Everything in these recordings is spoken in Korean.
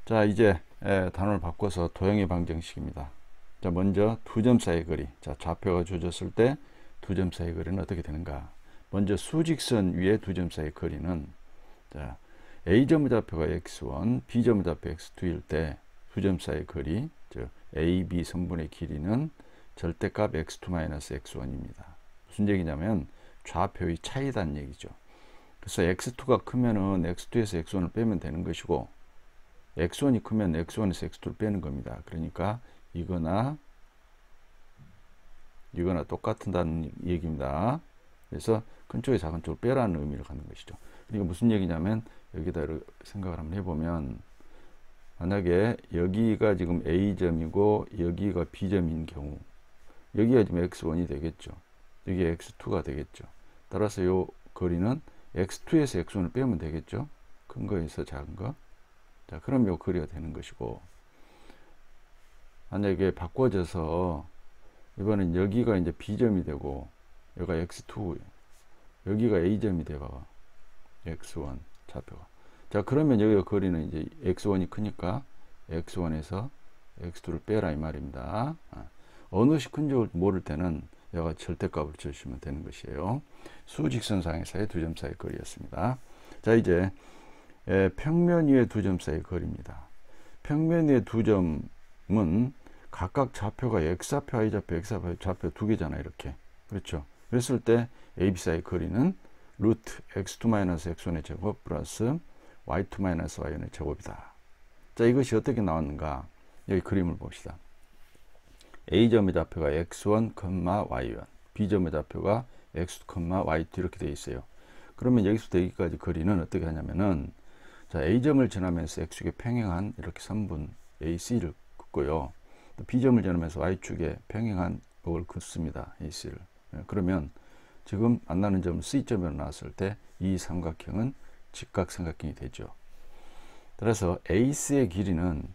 자, 이제 단원을 바꿔서 도형의 방정식입니다. 자, 먼저 두 점 사이의 거리. 자, 좌표가 주어졌을 때 두 점 사이의 거리는 어떻게 되는가? 먼저 수직선 위에 두 점 사이의 거리는, 자, A점의 좌표가 x1, B점의 좌표 x2일 때 두 점 사이의 거리, 즉 A, B 선분의 길이는 절대값 x2-x1입니다. 무슨 얘기냐면 좌표의 차이다는 얘기죠. 그래서 x2가 크면은 x2에서 x1을 빼면 되는 것이고, x1이 크면 x1에서 x2를 빼는 겁니다. 그러니까 이거나 똑같다는 얘기입니다. 그래서 큰 쪽에 작은 쪽을 빼라는 의미를 갖는 것이죠. 그러니까 무슨 얘기냐면, 여기다 생각을 한번 해보면, 만약에 여기가 지금 A점이고 여기가 B점인 경우, 여기가 지금 x1이 되겠죠. 여기 x2가 되겠죠. 따라서 이 거리는 x2에서 x1을 빼면 되겠죠. 큰 거에서 작은 거. 자, 그럼 요 거리가 되는 것이고, 만약에 바꿔져서 이번엔 여기가 이제 B점이 되고 여기가 x2, 여기가 A점이 돼봐. x1 좌표가. 자, 그러면 여기가 거리는 이제 x1이 크니까 x1에서 x2를 빼라 이 말입니다. 어느 것이 큰지 모를 때는 여기가 절대값을 주시면 되는 것이에요. 수직선상에서의 두 점 사이 거리였습니다. 자, 이제 평면 위의 두 점 사이 거리입니다. 평면 위의 두 점은 각각 좌표가 x좌표, y좌표, x좌표 두 개잖아요. 이렇게. 그렇죠. 그랬을 때 AB 사이 거리는 루트 x2-x1의 제곱 플러스 y2-y1의 제곱이다. 자, 이것이 어떻게 나왔는가? 여기 그림을 봅시다. A점의 좌표가 x1, y1, B점의 좌표가 x2, y2 이렇게 되어 있어요. 그러면 여기서부터 여기까지 거리는 어떻게 하냐면은, 자, A점을 지나면서 X축에 평행한 이렇게 3분 AC를 긋고요. 또 B점을 지나면서 Y축에 평행한 이걸 긋습니다. AC를. 그러면 지금 만나는 점은 C점으로 나왔을 때 이 삼각형은 직각삼각형이 되죠. 그래서 AC의 길이는,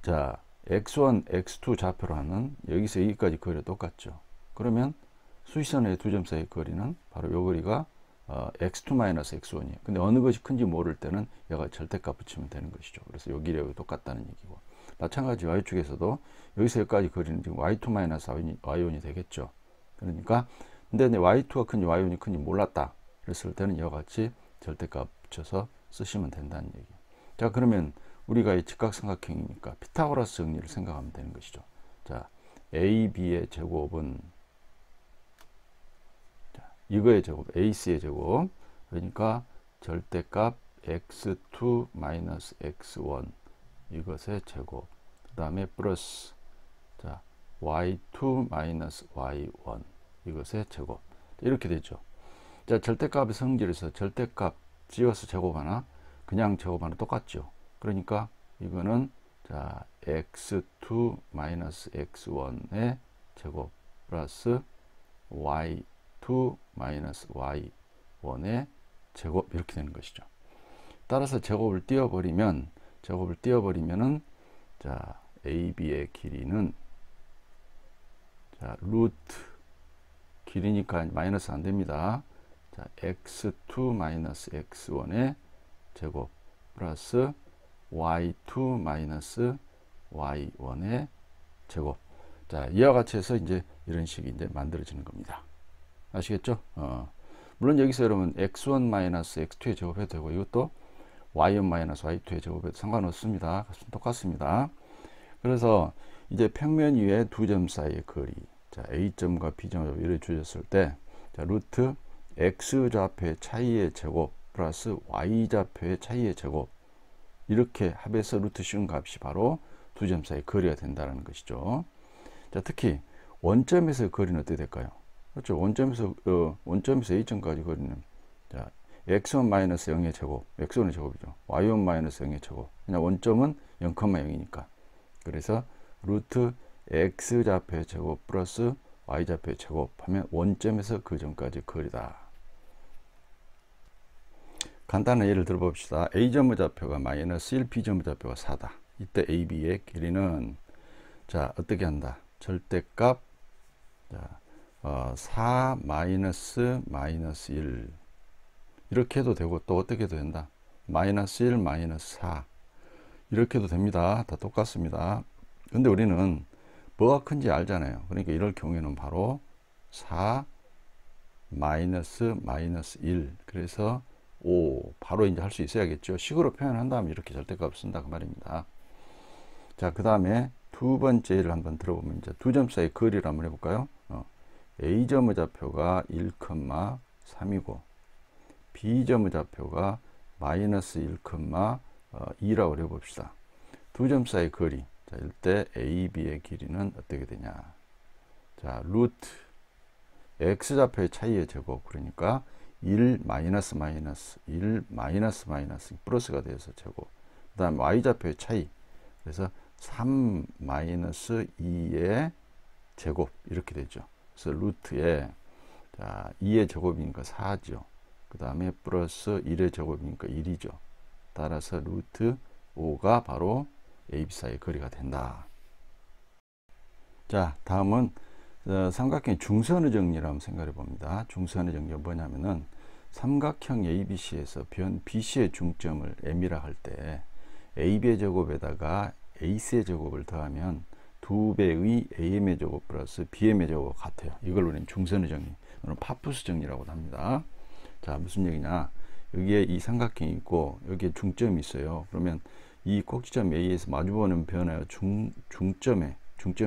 자, x1, x2 좌표로 하는 여기서 여기까지 거리가 똑같죠. 그러면 수직선의 두 점 사이의 거리는 바로 요 거리가 x2-x1이에요. 근데 어느 것이 큰지 모를 때는 얘가 절대값 붙이면 되는 것이죠. 그래서 요 길이하고 똑같다는 얘기고, 마찬가지 y축에서도 여기서 여기까지 거리는 지금 y2-y1이 되겠죠. 그러니까 근데 y2가 큰지 y1이 큰지 몰랐다 그랬을 때는 이와 같이 절대값 붙여서 쓰시면 된다는 얘기. 자, 그러면 우리가 이 직각삼각형이니까 피타고라스 정리를 생각하면 되는 것이죠. 자, AB의 제곱은, 이거의 제곱, AC의 제곱, 그러니까 절대값 x2-x1 이것의 제곱, 그 다음에 플러스, 자, y2-y1 이것의 제곱, 이렇게 되죠. 자, 절대값의 성질에서 절대값 지어서 제곱하나 그냥 제곱하나 똑같죠. 그러니까 이거는, 자, x2-x1의 제곱 플러스 y2-y1의 제곱 이렇게 되는 것이죠. 따라서 제곱을 띄워버리면은, 자, AB의 길이는, 자, 루트 길이니까 마이너스 안 됩니다. 자, x2-x1의 제곱 플러스 y2-y1의 제곱. 자, 이와 같이 해서 이제 이런 식이 이제 만들어지는 겁니다. 아시겠죠? 물론 여기서 여러분 x1-x2의 제곱해도 되고, 이것도 y1-y2의 제곱해도 상관없습니다. 똑같습니다. 그래서 이제 평면 위에 두 점 사이의 거리, 자, A점과 B점을 이렇게 주셨을 때, 자, 루트 x좌표의 차이의 제곱 플러스 y좌표의 차이의 제곱, 이렇게 합해서 루트 씌운 값이 바로 두 점 사이의 거리가 된다는 것이죠. 자, 특히 원점에서 거리는 어떻게 될까요? 그렇죠. 원점에서 A점까지 거리는, 자, x1-0의 제곱, x1의 제곱이죠. y1-0의 제곱. 그냥 원점은 0,0이니까. 그래서 루트 x좌표의 제곱 플러스 y좌표의 제곱 하면 원점에서 그 점까지 거리다. 간단한 예를 들어봅시다. A점의 좌표가 -1, B점의 좌표가 4다. 이때 AB의 길이는, 자, 어떻게 한다? 절대값, 자, 4 마이너스 1 이렇게 해도 되고, 또 어떻게 해도 된다. -1 -4 이렇게 해도 됩니다. 다 똑같습니다. 근데 우리는 뭐가 큰지 알잖아요. 그러니까 이럴 경우에는 바로 4 마이너스 1 그래서 5 바로 이제 할 수 있어야겠죠. 식으로 표현한다면 이렇게 절대값 쓴다 그 말입니다. 자, 그 다음에 두 번째 예를 한번 들어보면 이제 두 점 사이 거리를 한번 해볼까요? A점의 좌표가 1,3이고 B점의 좌표가 마이너스 1,2라고 해봅시다. 두 점 사이 거리. 자, 이때 AB의 길이는 어떻게 되냐? 자, 루트 X좌표의 차이의 제곱. 그러니까 1 마이너스 마이너스 1 마이너스 마이너스 플러스가 돼서 제곱. 그 다음 Y좌표의 차이. 그래서 3 마이너스 2의 제곱. 이렇게 되죠. 그래서 루트에 자, 2의 제곱이니까 4죠. 그 다음에 플러스 1의 제곱이니까 1이죠. 따라서 루트 5가 바로 AB 사이의 거리가 된다. 자, 다음은 삼각형 중선의 정리를 한번 생각해 봅니다. 중선의 정리가 뭐냐면은 삼각형 ABC에서 변 BC의 중점을 M이라 할 때 AB의 제곱에다가 AC의 제곱을 더하면 2배의 AM의 제곱 플러스 BM의 제곱 같아요. 이걸 우리는 중선의 정리, 파푸스 정리라고 합니다. 자, 무슨 얘기냐? 여기에 이 삼각형이 있고 여기에 중점이 있어요. 그러면 이 꼭지점 A에서 마주보는 변화의 중점에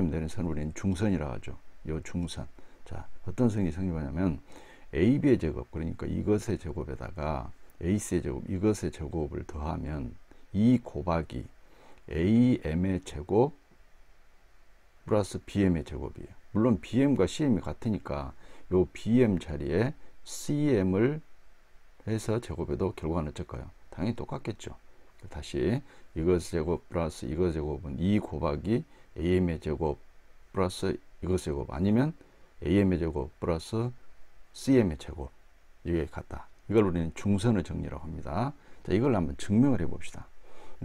내린 선을 우리는 중선이라고 하죠. 이 중선. 자, 어떤 선이 성립하냐면 AB의 제곱, 그러니까 이것의 제곱에다가 AC의 제곱, 이것의 제곱을 더하면 이 곱하기 AM의 제곱 플러스 BM의 제곱이에요. 물론 BM과 CM이 같으니까 요 BM 자리에 CM을 해서 제곱해도 결과는 어쩔까요? 당연히 똑같겠죠. 다시 이것 제곱 플러스 이것 제곱은 2 곱하기 AM의 제곱 플러스 이것 제곱 아니면 AM의 제곱 플러스 CM의 제곱 이게 같다. 이걸 우리는 중선의 정리라고 합니다. 자, 이걸 한번 증명을 해 봅시다.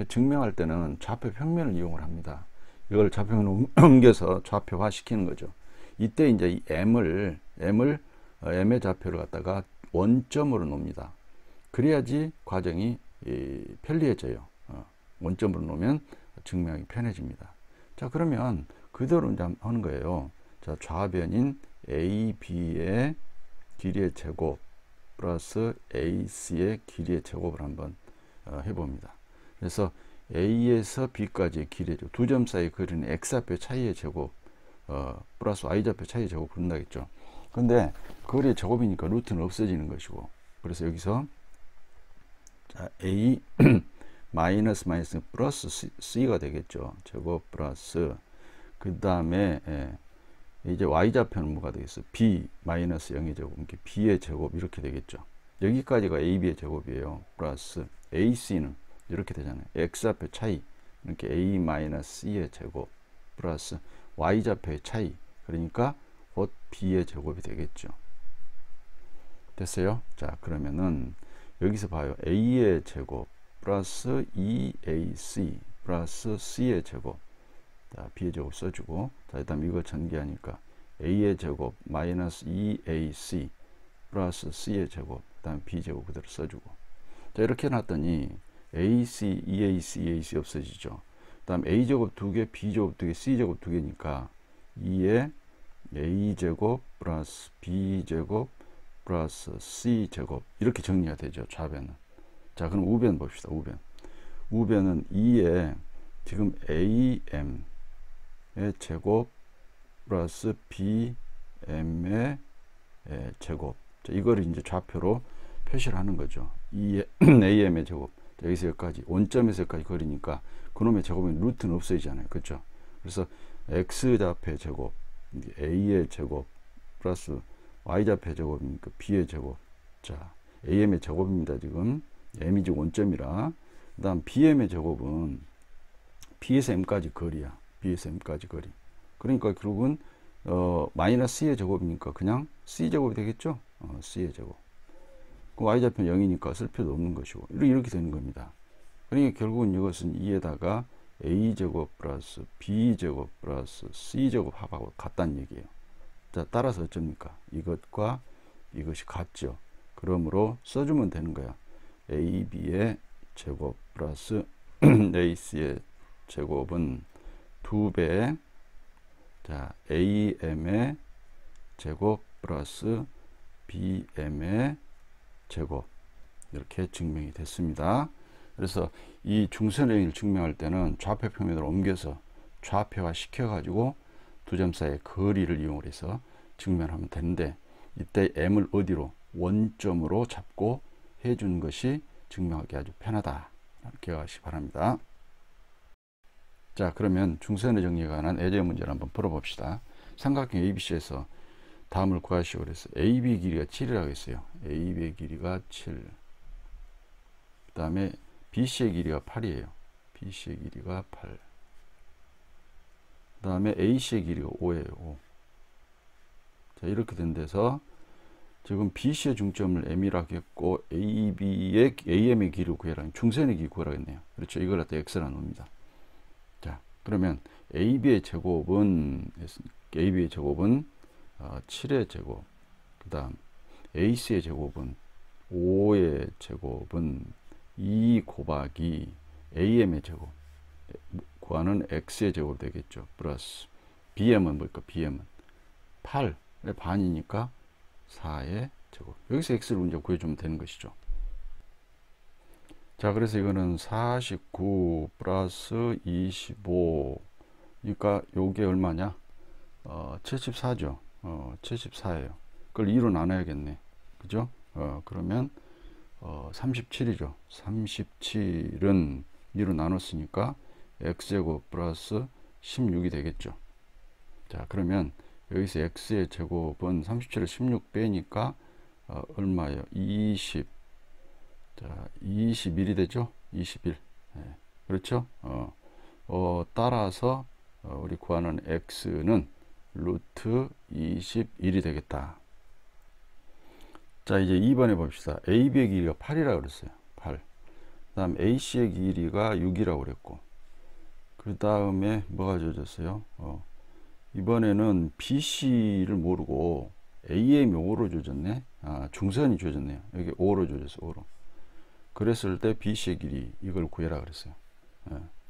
증명할 때는 좌표 평면을 이용을 합니다. 이걸 좌표면으로 옮겨서 좌표화 시키는 거죠. 이때 이제 이 M의 좌표를 갖다가 원점으로 놓습니다. 그래야지 과정이 편리해져요. 원점으로 놓으면 증명이 편해집니다. 자, 그러면 그대로 이제 하는 거예요. 자, 좌변인 AB의 길이의 제곱 플러스 AC의 길이의 제곱을 한번 해봅니다. 그래서 A에서 B까지의 길이의 제곱, 두 점 사이 거리는 X좌표 차이의 제곱 플러스 Y좌표 차이의 제곱 부른다겠죠. 근데 거리의 제곱이니까 루트는 없어지는 것이고, 그래서 여기서 자, A 마이너스 마이너스 플러스 C가 되겠죠. 제곱 플러스 그 다음에 이제 Y좌표는 뭐가 되겠어? B 마이너스 0의 제곱, 이렇게 B의 제곱 이렇게 되겠죠. 여기까지가 AB의 제곱이에요. 플러스 AC는 이렇게 되잖아요. X좌표 차이, 이렇게 A 마이너스 C의 제곱 플러스 Y좌표의 차이, 그러니까 곧 B의 제곱이 되겠죠. 됐어요? 자, 그러면은 여기서 봐요. A의 제곱 플러스 2AC 플러스 C의 제곱. 자, B의 제곱 써주고, 자, 일단 이거 전개하니까 A의 제곱 마이너스 2AC 플러스 C의 제곱, 그 다음 B 제곱 그대로 써주고. 자, 이렇게 해놨더니 AC, EAC, EAC 없어지죠. 그 다음 A 제곱 2개, B 제곱 2개, C 제곱 2개니까 2에 A 제곱 플러스 B 제곱 플러스 C 제곱 이렇게 정리가 되죠. 좌변은. 자, 그럼 우변 봅시다. 우변은 2에 지금 AM의 제곱 플러스 BM의 제곱. 자, 이거를 이제 좌표로 표시를 하는 거죠. 2에 AM의 제곱. 자, 여기서 여기까지 원점에서 여기까지 거리니까 그놈의 제곱은 루트는 없어지잖아요. 그렇죠? 그래서 X좌표의 제곱, A의 제곱 플러스 Y좌표 제곱이니까 B의 제곱. 자, AM의 제곱입니다. 지금 M이 지금 원점이라. 그 다음 BM의 제곱은 B에서 M까지 거리야. B에서 M까지 거리. 그러니까 결국은 마이너스 C의 제곱이니까 그냥 C 제곱이 되겠죠. C의 제곱. 그 Y좌표는 0이니까 쓸 필요도 없는 것이고 이렇게 되는 겁니다. 그러니까 결국은 이것은 2에다가 A제곱 플러스 B제곱 플러스 C제곱 합하고 같다는 얘기예요. 자, 따라서 어쩝니까? 이것과 이것이 같죠. 그러므로 써주면 되는 거야. AB의 제곱 플러스 AC의 제곱은 2배 자 AM의 제곱 플러스 BM의 제곱 이렇게 증명이 됐습니다. 그래서 이 중선행을 증명할 때는 좌표 평면으로 옮겨서 좌표화 시켜 가지고 두 점 사이의 거리를 이용해서 증명하면 되는데 이때 M을 어디로 원점으로 잡고 해준 것이 증명하기 아주 편하다 기억하시기 바랍니다. 자 그러면 중선의 정리에 관한 예제 문제를 한번 풀어봅시다. 삼각형 ABC에서 다음을 구하시오 그래서 AB 길이가 7이라고 했어요. AB의 길이가 7. 그 다음에 BC의 길이가 8이에요. BC의 길이가 8. 그 다음에 AC의 길이가 5예요. 5. 자 이렇게 된 데서 지금 BC의 중점을 M이라고 했고 AB의 AM의 길이를 구해라. 중선의 길이 구하라고 했네요. 그렇죠. 이걸 갖다 X라 놓습니다. 자 그러면 AB의 제곱은 7의 제곱, 그 다음 AC의 제곱은 5의 제곱은 2 곱하기 AM의 제곱 구하는 X의 제곱 되겠죠. 플러스 BM은 뭘까? BM은 8의 반이니까 4의 제곱. 여기서 X를 먼저 구해주면 되는 것이죠. 자 그래서 이거는 49 플러스 25 그러니까 요게 얼마냐? 74죠. 74예요. 그걸 2로 나눠야겠네. 그죠? 그러면 37이죠. 37은 2로 나눴으니까 x제곱 플러스 16이 되겠죠. 자 그러면 여기서 x의 제곱은 37을 16 빼니까 얼마예요? 20. 자 21이 되죠. 21. 네. 그렇죠? 따라서 우리 구하는 x는 루트 21이 되겠다. 자 이제 2번에 봅시다. AB의 길이가 8이라고 그랬어요. 8. 그 다음 AC의 길이가 6이라고 그랬고 그 다음에 뭐가 주어졌어요? 이번에는 BC를 모르고 AM이 5로 주어졌네. 중선이 주어졌네요. 여기 5로 주어졌어. 5로. 그랬을 때 BC의 길이 이걸 구해라 그랬어요.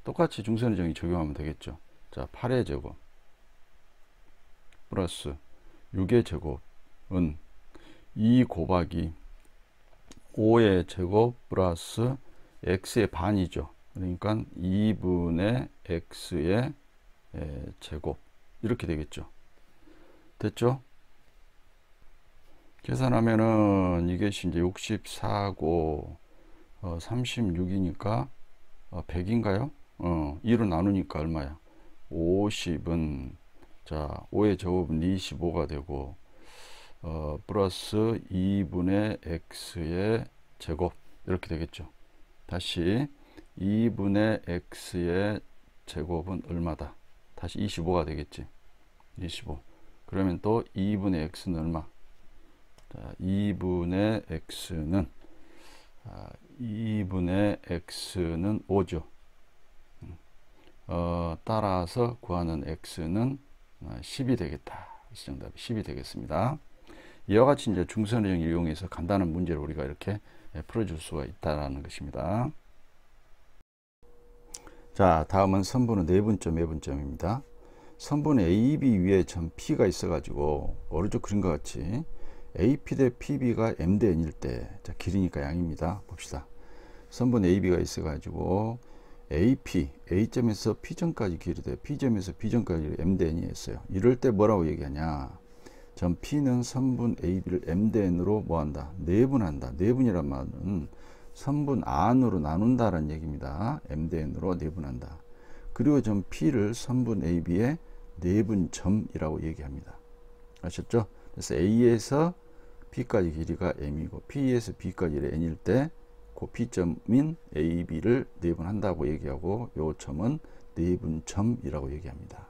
똑같이 중선의 정의 적용하면 되겠죠. 자 8의 제곱 플러스 6의 제곱은 2 곱하기 5의 제곱 플러스 x의 반이죠. 그러니까 2분의 x의 제곱 이렇게 되겠죠. 됐죠? 계산하면은 이것이 이제 64고 36이니까 100인가요? 2로 나누니까 얼마야? 50은 자 5의 제곱은 25가 되고 플러스 2분의 x의 제곱 이렇게 되겠죠. 다시 2분의 x의 제곱은 얼마다? 다시 25가 되겠지. 25. 그러면 또 2분의 x는 얼마? 자, 2분의 x는 5죠. 따라서 구하는 x는 10이 되겠다. 정답이 10이 되겠습니다. 이와 같이 이제 중선의 정의를 이용해서 간단한 문제를 우리가 이렇게 풀어줄 수가 있다는 것입니다. 자, 다음은 선분의 내분점, 외분점입니다. 선분 AB 위에 점 P가 있어가지고 오른쪽 그림과 같이 AP 대 PB가 M 대 N일 때, 자, 길이니까 양입니다. 봅시다. 선분 AB가 있어가지고 AP, A점에서 P점까지 길이 돼 P점에서 B점까지 M 대 N이 했어요. 이럴 때 뭐라고 얘기하냐? 점 P는 선분 AB를 M 대 N으로 뭐한다? 내분한다. 내분이란 말은 선분 안으로 나눈다라는 얘기입니다. M 대 N으로 내분한다. 그리고 점 P를 선분 AB의 내분점이라고 얘기합니다. 아셨죠? 그래서 A에서 P까지 길이가 M이고 P에서 B까지 N일 때 그 P점인 AB를 내분한다고 얘기하고 요 점은 내분점이라고 얘기합니다.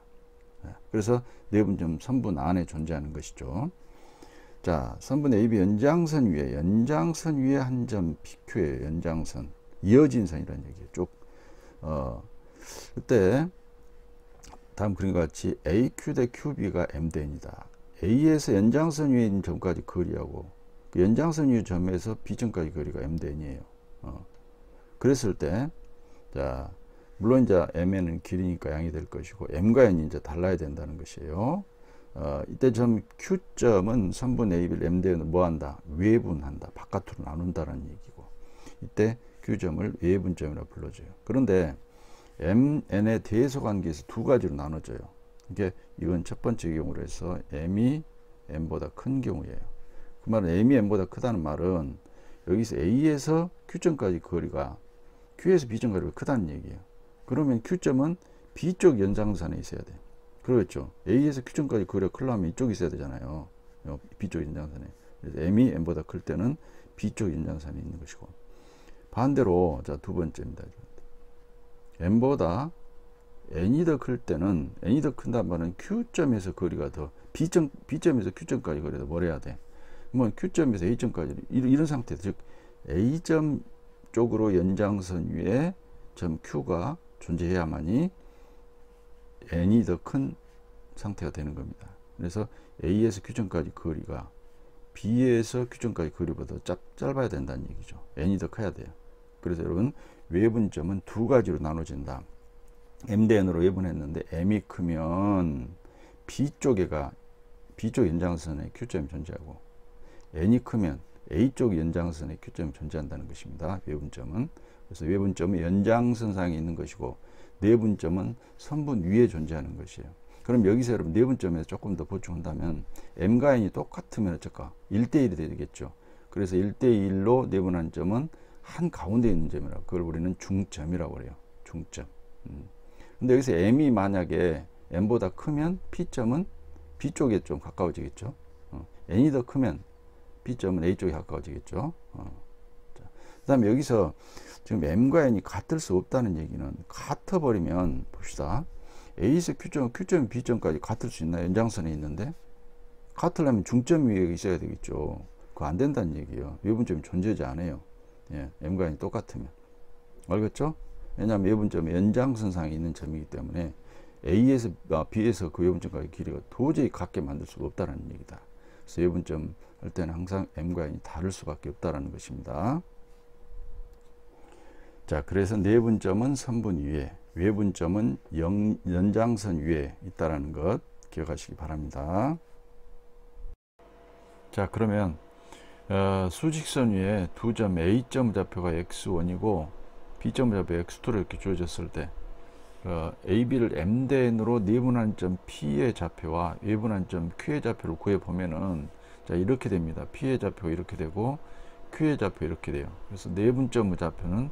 그래서 내분점 선분 안에 존재하는 것이죠. 자, 선분 AB 연장선 위에 한 점 PQ의 연장선, 이어진 선이라는 얘기예요. 쭉. 그때 다음 그림과 같이 AQ 대 QB가 M 대 N이다. A에서 연장선 위에 있는 점까지 거리하고 그 연장선 위의 점에서 B점까지 거리가 M 대 N이에요. 그랬을 때 자, 물론 이제 mn은 길이니까 양이 될 것이고 m과 n이 이제 달라야 된다는 것이에요. 이때 점 q점은 선분 AB를 m대로 뭐 한다? 외분한다. 바깥으로 나눈다는 얘기고, 이때 q점을 외분점이라고 불러줘요. 그런데 mn의 대소 관계에서 두 가지로 나눠져요. 이게 이건 첫 번째 경우로 해서 m이 m보다 큰 경우예요. 그 말은 m이 m보다 크다는 말은 여기서 a에서 q점까지 거리가 q에서 b점까지 크다는 얘기예요. 그러면 q점은 b쪽 연장선에 있어야 돼. 그렇죠. a에서 q점까지 거리가 크려면 이쪽이 있어야 되잖아요. b쪽 연장선에. 그래서 m이 m보다 클 때는 b쪽 연장선에 있는 것이고, 반대로 자, 두 번째입니다. m보다 n이 더 클 때는, n이 더 큰다는 말은 q점에서 거리가 더 b점에서 q점까지 거리가 더 멀어야 돼. 뭐 q점에서 a점까지 이런 상태, 즉 a점 쪽으로 연장선 위에 점 q가 존재해야만이 n이 더 큰 상태가 되는 겁니다. 그래서 a에서 q점까지 거리가 b에서 q점까지 거리보다 짧아야 된다는 얘기죠. n이 더 커야 돼요. 그래서 여러분, 외분점은 두 가지로 나눠진다. m 대 n으로 외분했는데 m이 크면 b쪽 연장선에 q점이 존재하고, n이 크면 a쪽 연장선에 q점이 존재한다는 것입니다. 외분점은. 그래서 외분점은 연장선상에 있는 것이고, 내분점은 선분 위에 존재하는 것이에요. 그럼 여기서 여러분 내분점에서 조금 더 보충한다면 m과 n이 똑같으면 어쩔까? 1대1이 되겠죠. 그래서 1대1로 내분한 점은 한 가운데 있는 점이라고, 그걸 우리는 중점이라고 그래요. 중점. 근데 여기서 m이 만약에 m보다 크면 p점은 b쪽에 좀 가까워지겠죠. n이 더 크면 b점은 a쪽에 가까워지겠죠. 그 다음에 여기서 지금 m과 n이 같을 수 없다는 얘기는, 같아버리면 봅시다. a에서 q점 b점까지 같을 수 있나요? 연장선에 있는데. 같으려면 중점 위에 있어야 되겠죠. 그거 안 된다는 얘기예요. 외분점이 존재하지 않아요. 예, m과 n이 똑같으면. 알겠죠? 왜냐하면 외분점이 연장선상에 있는 점이기 때문에 a에서 b에서 그 외분점까지 길이가 도저히 같게 만들 수가 없다는 얘기다. 그래서 외분점 할 때는 항상 m과 n이 다를 수밖에 없다는 것입니다. 자, 그래서 내분점은 선분 위에, 외분점은 연장선 위에 있다는 것 기억하시기 바랍니다. 자, 그러면 수직선 위에 두 점 A점 좌표가 x1이고 B점 좌표 x2로 이렇게 주어졌을 때 AB를 m 대 n으로 내분한 점 P의 좌표와 외분한 점 Q의 좌표를 구해보면은, 자, 이렇게 됩니다. P의 좌표 이렇게 되고 Q의 좌표 이렇게 돼요. 그래서 내분점 좌표는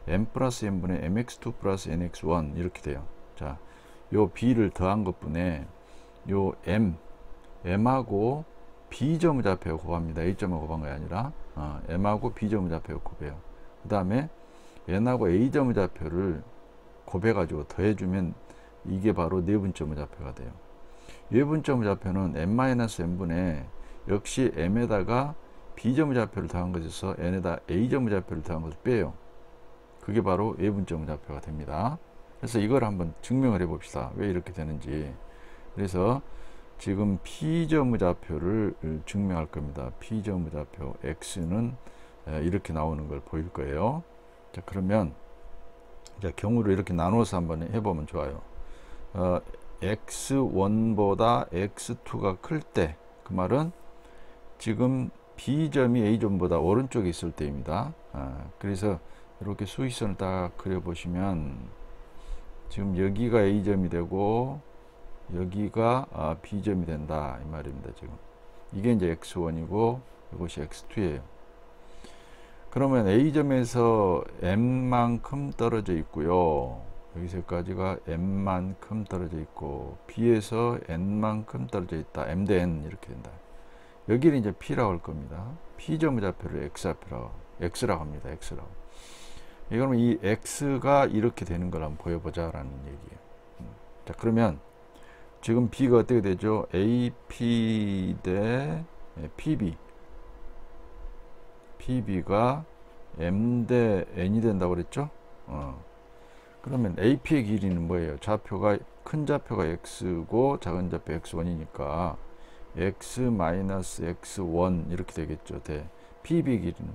m 플러스 n분의 mx2 플러스 nx1 이렇게 돼요. 자, 요 b를 더한 것분에 요 m하고 b점 좌표 곱합니다. a점을 곱한 게 아니라 m하고 b점 좌표 곱해요. 그 다음에 n하고 a점 좌표를 곱해가지고 더해주면 이게 바로 내분점 좌표가 돼요. 외분점 좌표는 m-n분의 역시 m에다가 b점 좌표를 더한 것에서 n에다 a점 좌표를 더한 것을 빼요. 그게 바로 외분점 좌표가 됩니다. 그래서 이걸 한번 증명을 해 봅시다. 왜 이렇게 되는지. 그래서 지금 P점 좌표를 증명할 겁니다. P점 좌표 x는 이렇게 나오는 걸 보일 거예요. 자, 그러면 자, 경우를 이렇게 나눠서 한번 해보면 좋아요. x1보다 x2가 클 때, 그 말은 지금 B점이 A점보다 오른쪽에 있을 때입니다. 그래서 이렇게 수직선을 딱 그려보시면 지금 여기가 A점이 되고 여기가 B점이 된다 이 말입니다. 지금 이게 이제 x1이고 이것이 x2예요. 그러면 A점에서 m만큼 떨어져 있고요. 여기서까지가 m만큼 떨어져 있고 B에서 n만큼 떨어져 있다. m 대 n 이렇게 된다. 여기를 이제 P라고 할 겁니다. P점 좌표를 X라고 합니다. X라고. 그러면 이 X가 이렇게 되는 걸 한번 보여보자 라는 얘기예요. 자, 그러면 지금 B가 어떻게 되죠? AP 대 PB. PB가 M 대 N이 된다고 그랬죠? 그러면 AP의 길이는 뭐예요? 큰 좌표가 X고 작은 좌표 X1이니까 X-X1 이렇게 되겠죠. PB 길이는.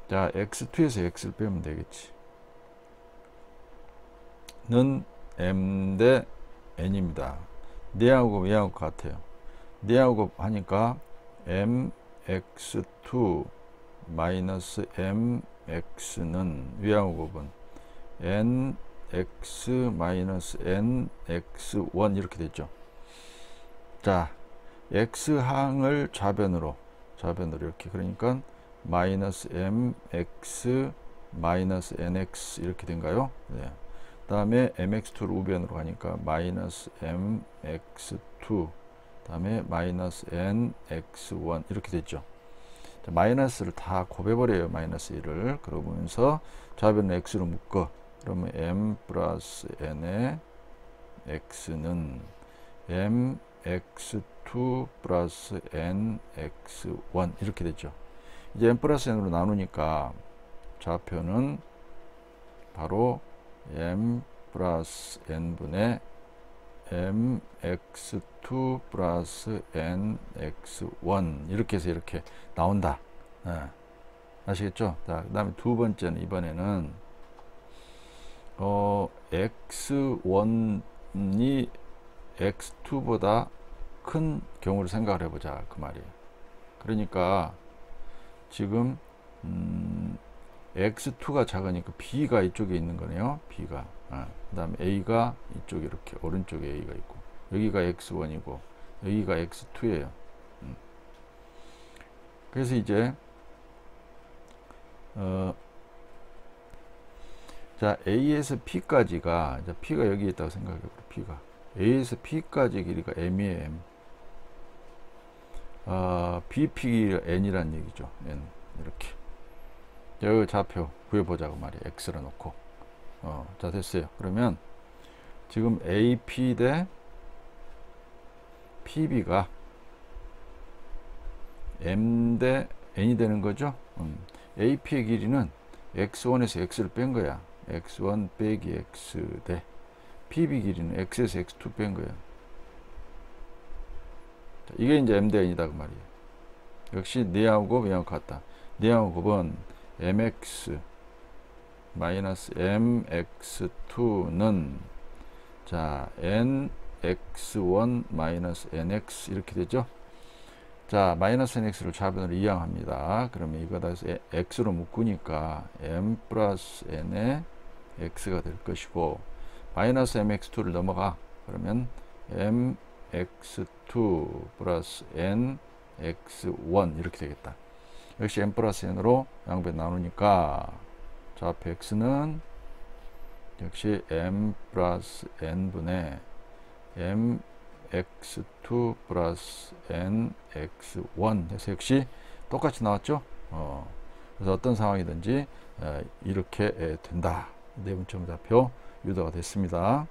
자, x2에서 x를 빼면 되겠지. m 대 n입니다. 네하고 얘하고 같아요. 네하고 하니까 mx2 마이너스 mx는 위하고 곱은 nx 마이너스 nx1 이렇게 됐죠. 자, x항을 좌변으로 이렇게, 그러니까 마이너스 mx 마이너스 nx 이렇게 된가요? 네. 다음에 mx2를 우변으로 가니까 마이너스 mx2 다음에 마이너스 nx1 이렇게 됐죠. 자, 마이너스를 다 곱해버려요. 마이너스 1을. 그러면서 좌변을 x로 묶어. 그러면 m 플러스 n의 x는 mx2 플러스 nx1 이렇게 됐죠. 이제 m 플러스 n으로 나누니까 좌표는 바로 m 플러스 n분의 mx2 플러스 nx1 이렇게 해서 이렇게 나온다. 네. 아시겠죠? 자, 그 다음에 두 번째는 이번에는 x1이 x2보다 큰 경우를 생각을 해보자 그 말이에요. 그러니까 지금 x2가 작으니까 b가 이쪽에 있는 거네요. b가. 그 다음에 a가 이쪽에 이렇게 오른쪽에 a가 있고 여기가 x1이고 여기가 x2예요. 그래서 이제 자, a에서 p까지가, 자, p가 여기 있다고 생각해보세요. p가 a에서 p까지 길이가 m이에요. m. bp 길이가 n이란 얘기죠. n 이렇게. 여기 좌표 구해보자고 말이에요. x를 놓고. 자, 됐어요. 그러면 지금 AP 대 PB가 M 대 N이 되는 거죠. AP의 길이는 X1에서 X를 뺀 거야. X1 빼기 X 대 PB 길이는 X에서 X2 뺀 거야. 자, 이게 이제 M 대 N이다 그 말이에요. 역시 네하고 얘하고 같다. 네하고 곱은 MX 마이너스 mx2는 자 nx1 마이너스 nx 이렇게 되죠. 자, 마이너스 nx를 좌변으로 이항합니다. 그러면 이거 다 해서 x로 묶으니까 m 플러스 n의 x가 될 것이고 마이너스 mx2를 넘어가. 그러면 mx2 플러스 nx1 이렇게 되겠다. 역시 m 플러스 n으로 양변 나누니까 좌표 x는 역시 m 플러스 n분의 mx2 플러스 nx1 해서 역시 똑같이 나왔죠. 그래서 어떤 상황이든지 이렇게 된다. 네 번째 좌표 유도가 됐습니다.